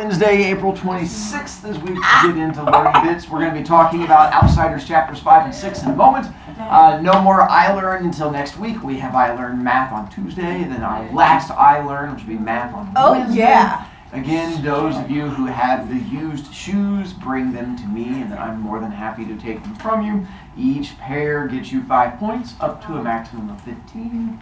Wednesday, April 26th, as we get into Learning Bits. We're going to be talking about Outsiders Chapters 5 and 6 in a moment. No more iLearn until next week. We have iLearn Math on Tuesday, and then our last iLearn, which will be Math on Wednesday. Yeah. Again, those of you who have the used shoes, bring them to me, and then I'm more than happy to take them from you. Each pair gets you 5 points, up to a maximum of 15.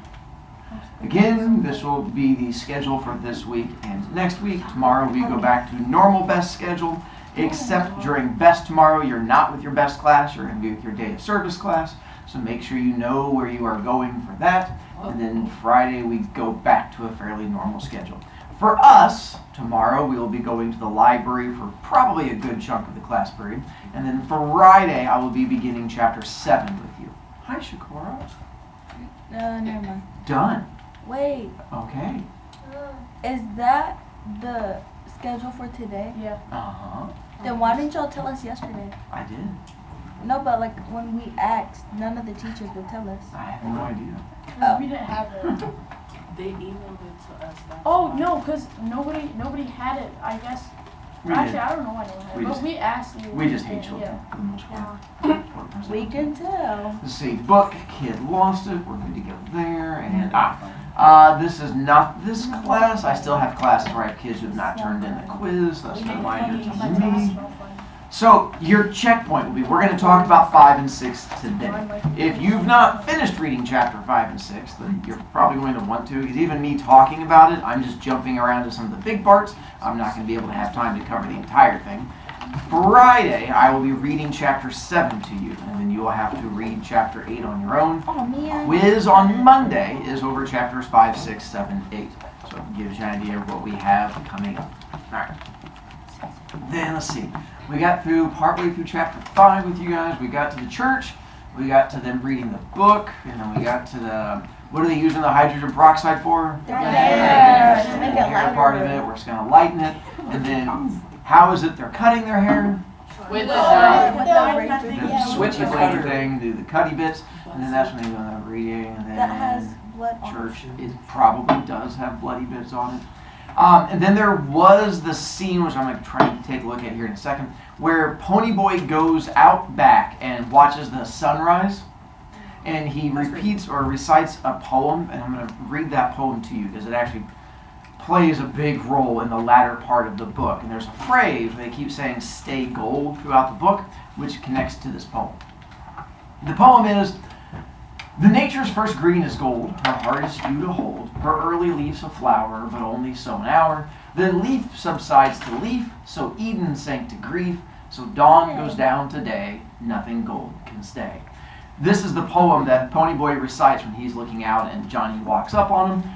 Again, this will be the schedule for this week and next week. Tomorrow we go back to normal best schedule, except during best tomorrow you're not with your best class, you're going to be with your day of service class. So make sure you know where you are going for that. And then Friday we go back to a fairly normal schedule. For us, tomorrow we will be going to the library for probably a good chunk of the class period. And then Friday I will be beginning chapter 7 with you. Hi, Shakora. Never mind. Done. Wait, Okay. is that the schedule for today? Yeah. Uh-huh. Then why didn't y'all tell us yesterday? I did. No, but like when we asked, none of the teachers would tell us. I have no idea. Because we didn't have it. They emailed it to us. Oh no, because nobody had it. I guess. We Actually, did. I don't know why no one had We it. just- But we asked you. We just hate children Yeah. for the most Yeah. part. We can tell. Let's see. Book, kid lost it. We're good to go there. And this is not this class. I still have classes where I have kids who have not turned in a quiz. That's a reminder to me. So your checkpoint will be, we're going to talk about 5 and 6 today. If you've not finished reading chapter 5 and 6, then you're probably going to want to, because even me talking about it, I'm just jumping around to some of the big parts. I'm not going to be able to have time to cover the entire thing. Friday, I will be reading chapter 7 to you, and then you will have to read chapter 8 on your own. Oh man. Quiz on Monday is over chapters 5, 6, 7, 8. So it gives you an idea of what we have coming up. All right. Then let's see. We got through partway through chapter 5 with you guys. We got to the church. We got to them reading the book, and then we got to the, what are they using the hydrogen peroxide for? Their hair. To The make it hair part of lighter. it. We're just going to lighten it. And then, how is it they're cutting their hair? With With the The switchy blade thing, do the cutty bits, and then that's when they go on reading, and then that has blood on church. It probably does have bloody bits on it. And then there was the scene, which I'm going to try to take a look at here in a second, where Ponyboy goes out back and watches the sunrise, and he repeats or recites a poem, and I'm going to read that poem to you because it actually plays a big role in the latter part of the book. And there's a phrase where they keep saying "stay gold" throughout the book, which connects to this poem. The poem is, "The nature's first green is gold, her heart is you to hold, her early leaves a flower, but only so an hour. Then leaf subsides to leaf, so Eden sank to grief, so dawn goes down to day, nothing gold can stay." This is the poem that Ponyboy recites when he's looking out and Johnny walks up on him.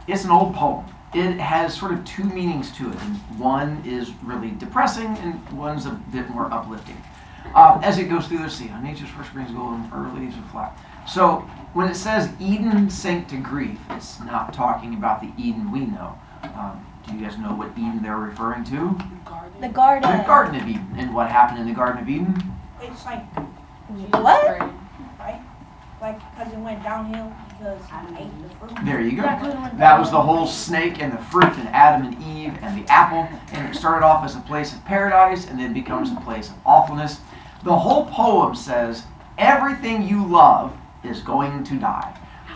It's an old poem. It has sort of two meanings to it, and one is really depressing and one's a bit more uplifting. As it goes through the sea, nature's first green is gold and her leaves are flat. So when it says Eden sank to grief, it's not talking about the Eden we know. Do you guys know what Eden they're referring to? the garden. The Garden of Eden. And what happened in the Garden of Eden? It's like, What? right? Like, because it went downhill because I ate the fruit. There you go. Yeah, 'cause it went That was the down. whole snake and the fruit and Adam and Eve and the apple. And it started off as a place of paradise and then becomes a place of awfulness. The whole poem says everything you love is going to die.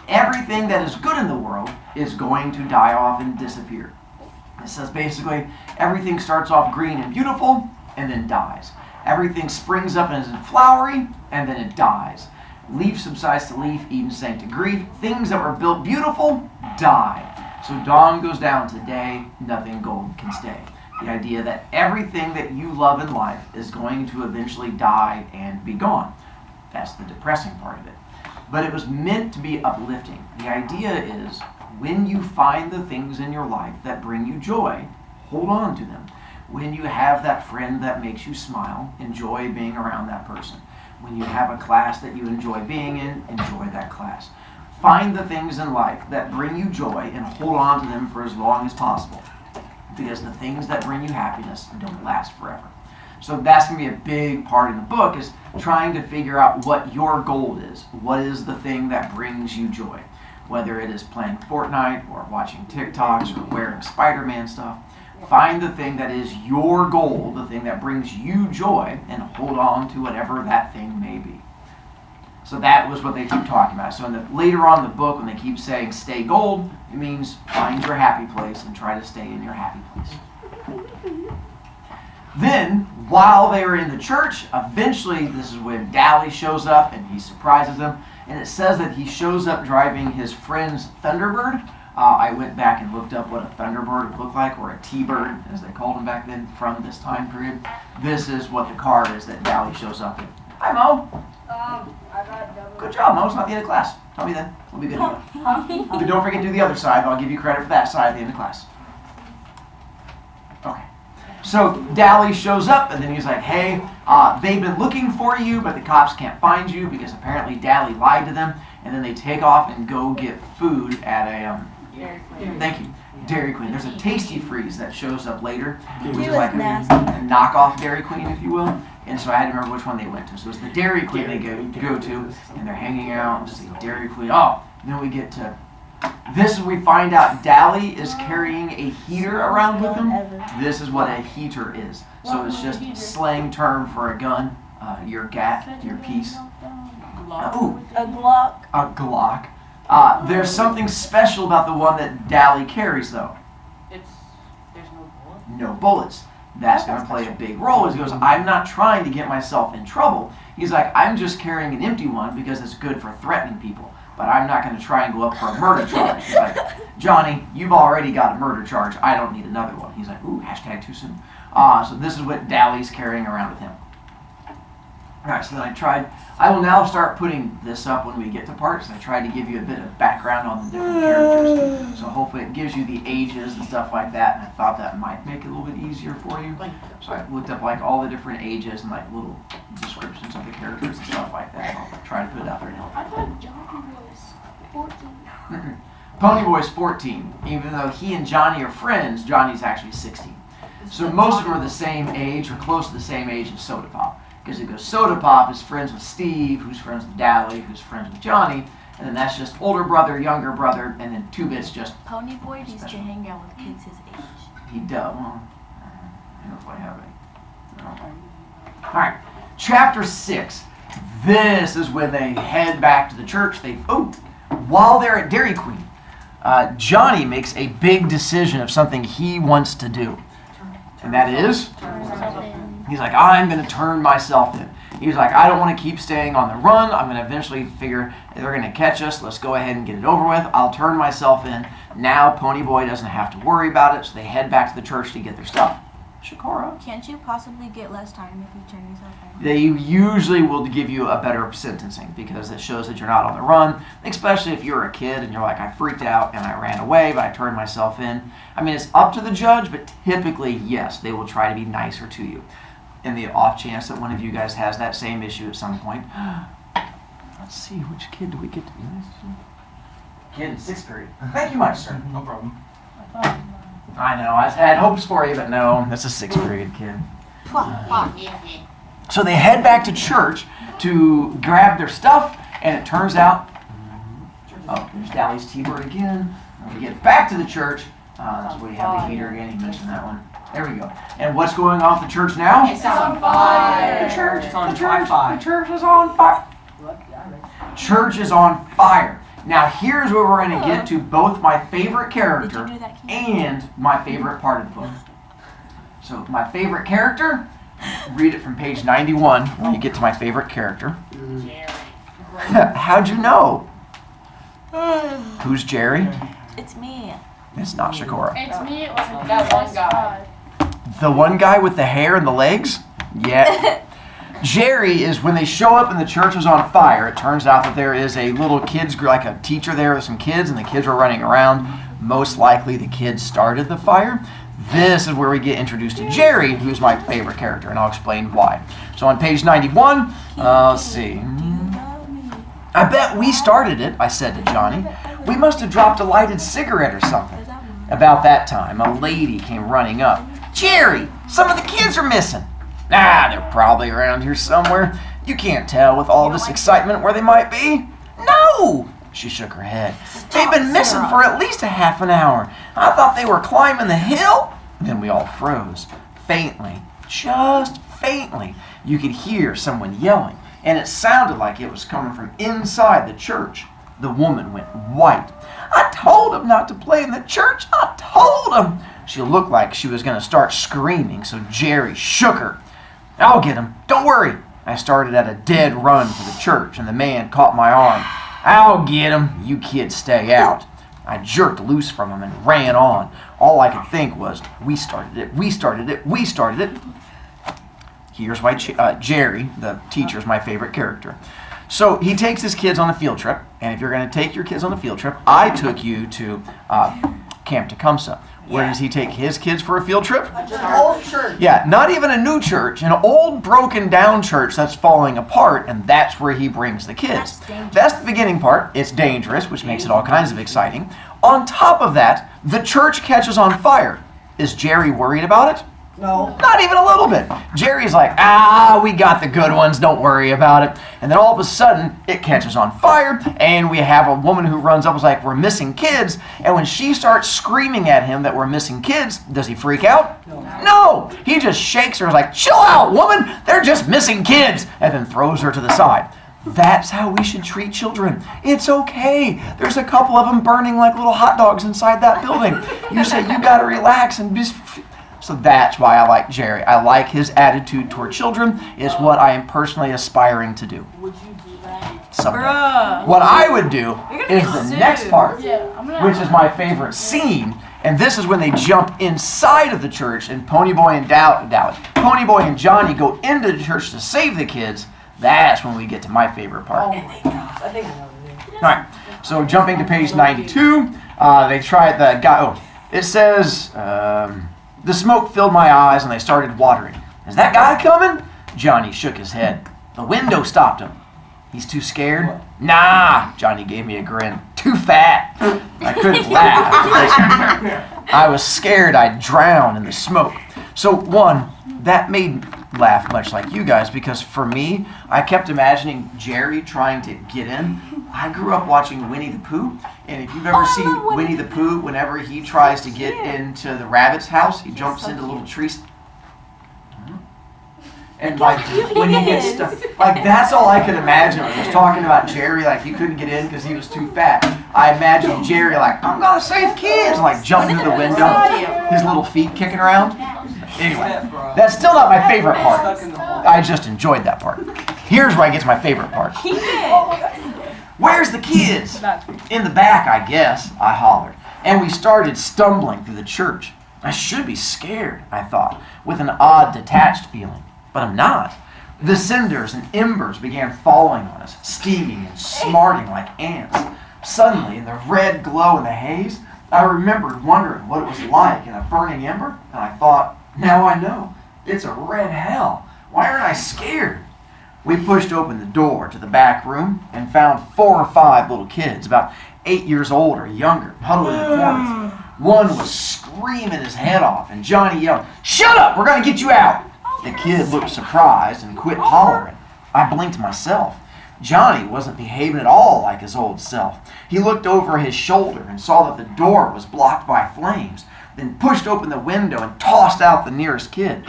Everything that is good in the world is going to die off and disappear. It says basically everything starts off green and beautiful and then dies. Everything springs up and is flowery and then it dies. Leaf subsides to leaf, Eden sank to grief. Things that were built beautiful die. So dawn goes down to day, nothing gold can stay. The idea that everything that you love in life is going to eventually die and be gone. That's the depressing part of it. But it was meant to be uplifting. The idea is when you find the things in your life that bring you joy, hold on to them. When you have that friend that makes you smile, enjoy being around that person. When you have a class that you enjoy being in, enjoy that class. Find the things in life that bring you joy and hold on to them for as long as possible. Because the things that bring you happiness don't last forever. So that's going to be a big part in the book, is trying to figure out what your goal is. What is the thing that brings you joy? Whether it is playing Fortnite or watching TikToks or wearing Spider-Man stuff. Find the thing that is your goal, the thing that brings you joy, and hold on to whatever that thing may be. So that was what they keep talking about. So later on in the book, when they keep saying stay gold, it means find your happy place and try to stay in your happy place. Then, while they were in the church, eventually, this is when Dally shows up and he surprises them. And it says that he shows up driving his friend's Thunderbird. I went back and looked up what a Thunderbird would look like, or a T-Bird, as they called them back then from this time period. This is what the car is that Dally shows up in. Hi, Mo. I got double. Good job, Mo. It's not the end of class. Tell me then. We'll be good to go. But don't forget to do the other side. I'll give you credit for that side at the end of class. Okay. So Dally shows up, and then he's like, hey, they've been looking for you, but the cops can't find you because apparently Dally lied to them. And then they take off and go get food at a, thank you, Dairy Queen. There's a Tasty Freeze that shows up later, which is like a knockoff Dairy Queen, if you will. And so I had to remember which one they went to. So it's the Dairy Queen they go to, and they're hanging out, and just the Dairy Queen. Oh, and then we get to, this is we find out Dally is carrying a heater around with him. This is what a heater is. So it's just slang term for a gun, your gat, your piece. Ooh, A Glock. a Glock. There's something special about the one that Dally carries, though. There's no bullet. No bullets. That's going to play a big role. He goes, I'm not trying to get myself in trouble. He's like, I'm just carrying an empty one because it's good for threatening people. But I'm not going to try and go up for a murder charge. He's like, Johnny, you've already got a murder charge. I don't need another one. He's like, ooh, hashtag too soon. So this is what Dally's carrying around with him. Alright, so then I will now start putting this up when we get to parts. I tried to give you a bit of background on the different characters. So hopefully it gives you the ages and stuff like that, and I thought that might make it a little bit easier for you. So I looked up like all the different ages and like little descriptions of the characters and stuff like that. I'll try to put it out there and help. I thought Johnny was 14. Ponyboy's 14. Even though he and Johnny are friends, Johnny's actually 16. So most of them are the same age or close to the same age as Soda Pop. Because it goes Soda Pop is friends with Steve, who's friends with Dally, who's friends with Johnny, and then that's just older brother, younger brother, and then 2-Bit's just Ponyboy used to hang out with kids his age. he does. Well, I don't know if I have any. No. All right, chapter 6. This is when they head back to the church. While they're at Dairy Queen, Johnny makes a big decision of something he wants to do, and that is. He's like, I'm going to turn myself in. He's like, I don't want to keep staying on the run. I'm going to eventually figure they're going to catch us. Let's go ahead and get it over with. I'll turn myself in. Now Ponyboy doesn't have to worry about it, so they head back to the church to get their stuff. Shakara. Can't you possibly get less time if you turn yourself in? They usually will give you a better sentencing because it shows that you're not on the run, especially if you're a kid and you're like, I freaked out and I ran away, but I turned myself in. I mean, it's up to the judge, but typically, yes, they will try to be nicer to you. In the off chance that one of you guys has that same issue at some point. Let's see, which kid do we get to be nice to? Kid in 6th period. Thank you much, sir. No problem. I know, I had hopes for you, but no, that's a 6th period kid. So they head back to church to grab their stuff, and it turns out, oh, there's Dally's T-Bird again. When we get back to the church, that's where we have the heater again. He mentioned that one. There we go. And what's going on at the church now? It's on fire. The church, It's on the church, fire. the church is on fire. Church is on fire. Now here's where we're going to get to both my favorite character Did you do that, Keith? and my favorite part of the book. So my favorite character, read it from page 91 when you get to my favorite character. How'd you know? Who's Jerry? It's me. It's not Shakora. It's me. It was That one guy. The one guy with the hair and the legs? Yeah. Jerry is when they show up and the church is on fire. It turns out that there is a little kids group, like a teacher there with some kids, and the kids were running around. Most likely the kids started the fire. This is where we get introduced to Jerry, who's my favorite character, and I'll explain why. So on page 91, let's see. I bet we started it, I said to Johnny. We must have dropped a lighted cigarette or something. About that time, a lady came running up. Jerry, some of the kids are missing. They're probably around here somewhere. You can't tell with all this excitement where they might be. No, she shook her head. They've been missing for at least a half an hour. I thought they were climbing the hill. Then we all froze. Faintly, just faintly, you could hear someone yelling, and it sounded like it was coming from inside the church. The woman went white. I told him not to play in the church. I told him. She looked like she was going to start screaming, so Jerry shook her. I'll get him. Don't worry. I started at a dead run for the church, and the man caught my arm. I'll get him. You kids stay out. I jerked loose from him and ran on. All I could think was, we started it, we started it, we started it. Here's why Jerry, the teacher, is my favorite character. So he takes his kids on a field trip, and if you're going to take your kids on a field trip, I took you to Camp Tecumseh. Where does he take his kids for a field trip? An old church. Yeah, not even a new church, an old broken down church that's falling apart, and that's where he brings the kids. That's the beginning part. It's dangerous, which makes it all kinds of exciting. On top of that, the church catches on fire. Is Jerry worried about it? No. Not even a little bit. Jerry's like, we got the good ones, don't worry about it. And then all of a sudden, it catches on fire, and we have a woman who runs up and is like, we're missing kids. And when she starts screaming at him that we're missing kids, does he freak out? No! He just shakes her and is like, chill out, woman! They're just missing kids! And then throws her to the side. That's how we should treat children. It's okay. There's a couple of them burning like little hot dogs inside that building. You say, you gotta relax and just... So that's why I like Jerry. I like his attitude toward children. It's what I am personally aspiring to do. Would you do that? Someday. Bruh. What I would do You're gonna is get the sued. next part, Yeah, I'm gonna. which is my favorite scene. And this is when they jump inside of the church and Ponyboy and Johnny go into the church to save the kids. That's when we get to my favorite part. I think I know what it is. All right, so jumping to page 92, they tried the guy. Oh, it says the smoke filled my eyes and they started watering. Is that guy coming? Johnny shook his head. The window stopped him. He's too scared? Nah, Johnny gave me a grin. Too fat. I couldn't laugh. I was scared I'd drown in the smoke. So one, that made me laugh much like you guys, because for me, I kept imagining Jerry trying to get in. I grew up watching Winnie the Pooh, and if you've ever seen Winnie the Pooh, whenever he tries to get into the rabbit's house, he jumps into little trees. And like when he gets stuck, like that's all I could imagine. When he was talking about Jerry, like he couldn't get in because he was too fat. I imagined Jerry like, I'm gonna save kids, and like jumping through the window, his little feet kicking around. Anyway, that's still not my favorite part. I just enjoyed that part. Here's where I get to my favorite part. Where's the kids? In the back, I guess, I hollered. And we started stumbling through the church. I should be scared, I thought, with an odd detached feeling. But I'm not. The cinders and embers began falling on us, stinging and smarting like ants. Suddenly, in the red glow and the haze, I remembered wondering what it was like in a burning ember, and I thought, now I know. It's a red hell. Why aren't I scared? We pushed open the door to the back room and found 4 or 5 little kids, about 8 years old or younger, huddled in the corners. One was screaming his head off, and Johnny yelled, "Shut up! We're going to get you out!" The kid looked surprised and quit hollering. I blinked myself. Johnny wasn't behaving at all like his old self. He looked over his shoulder and saw that the door was blocked by flames, then pushed open the window and tossed out the nearest kid.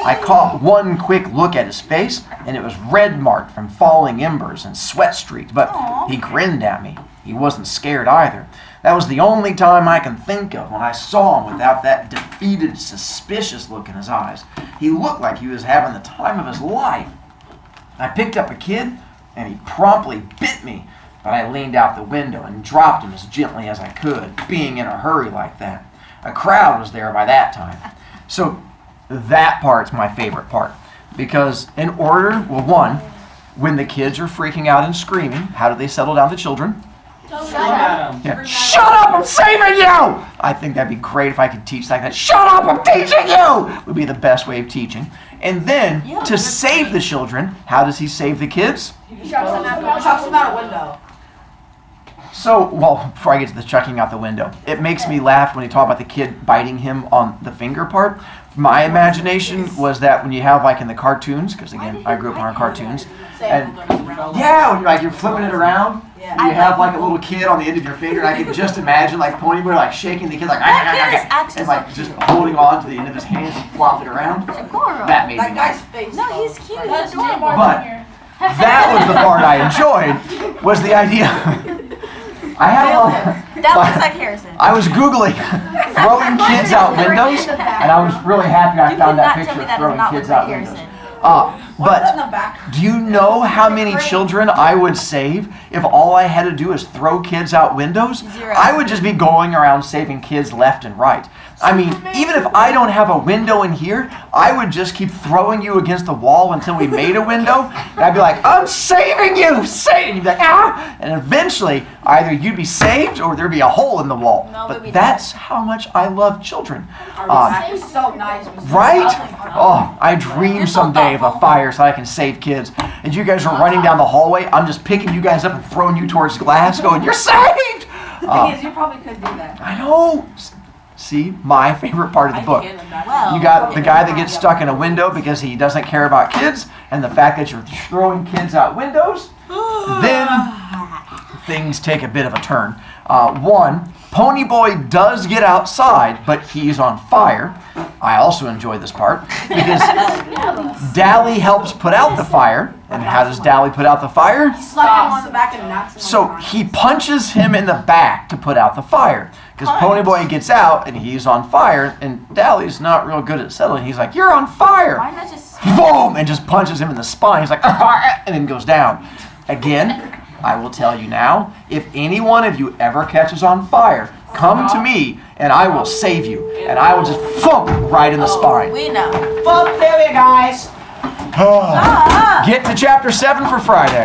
I caught one quick look at his face, and it was red marked from falling embers and sweat streaks, but he grinned at me. He wasn't scared either. That was the only time I can think of when I saw him without that defeated, suspicious look in his eyes. He looked like he was having the time of his life. I picked up a kid, and he promptly bit me, but I leaned out the window and dropped him as gently as I could, being in a hurry like that. A crowd was there by that time. So that part's my favorite part, because in order, well, one, when the kids are freaking out and screaming, how do they settle down the children? Yeah. Shut up, I'm saving you! I think that'd be great if I could teach like that. Shut up, I'm teaching you! Would be the best way of teaching. And then, to save the children, how does he save the kids? Chucks them out a window. So, well, before I get to the chucking out the window, it makes me laugh when you talk about the kid biting him on the finger part. My imagination was that when you have, like in the cartoons, because again, I grew up on cartoons, and yeah, when you're flipping it around, Yeah. You have like a little kid on the end of your finger, and I can just imagine like Ponyboy like shaking the kid like and like just holding on to the end of his hands and flopping around. That made me That guy's nice. face. No, though. he's cute. He's That's adorable. Martin But- here. That was the part I enjoyed, was the idea. I had a lot. That looks like Harrison. I was Googling throwing kids out windows, and I was really happy I You found that cannot tell picture me of that does throwing not kids look out like windows. Harrison. What's in But the back? do you know how many children I would save if all I had to do is throw kids out windows? 0. I would just be going around saving kids left and right. I mean, even if I don't have a window in here, I would just keep throwing you against the wall until we made a window. And I'd be like, I'm saving you! Save! And you'd be like, ah! And eventually, either you'd be saved or there'd be a hole in the wall. No, but maybe that's how much I love children. That is so nice. Right? Oh, I dream someday of a fire so I can save kids. And you guys are running down the hallway. I'm just picking you guys up and throwing you towards glass, going, "You're saved!" Because you probably could do that. I know. See, my favorite part of the book. Well, You got the guy that gets stuck in a window because he doesn't care about kids, and the fact that you're throwing kids out windows. Then things take a bit of a turn. One, Ponyboy does get outside, but he's on fire. I also enjoy this part because Dally helps put out the fire. And how does Dally put out the fire? Slap him on the back and knocks him So on the he punches him in the back to put out the fire. Because Ponyboy gets out and he's on fire, and Dally's not real good at settling. He's like, "You're on fire!" why not just? Boom! And just punches him in the spine. He's like, and then goes down. Again, I will tell you now, if any one of you ever catches on fire, come to me and I will save you. And I will just thump right in the spine. We know. Fuck Billy, guys. Get to chapter 7 for Friday.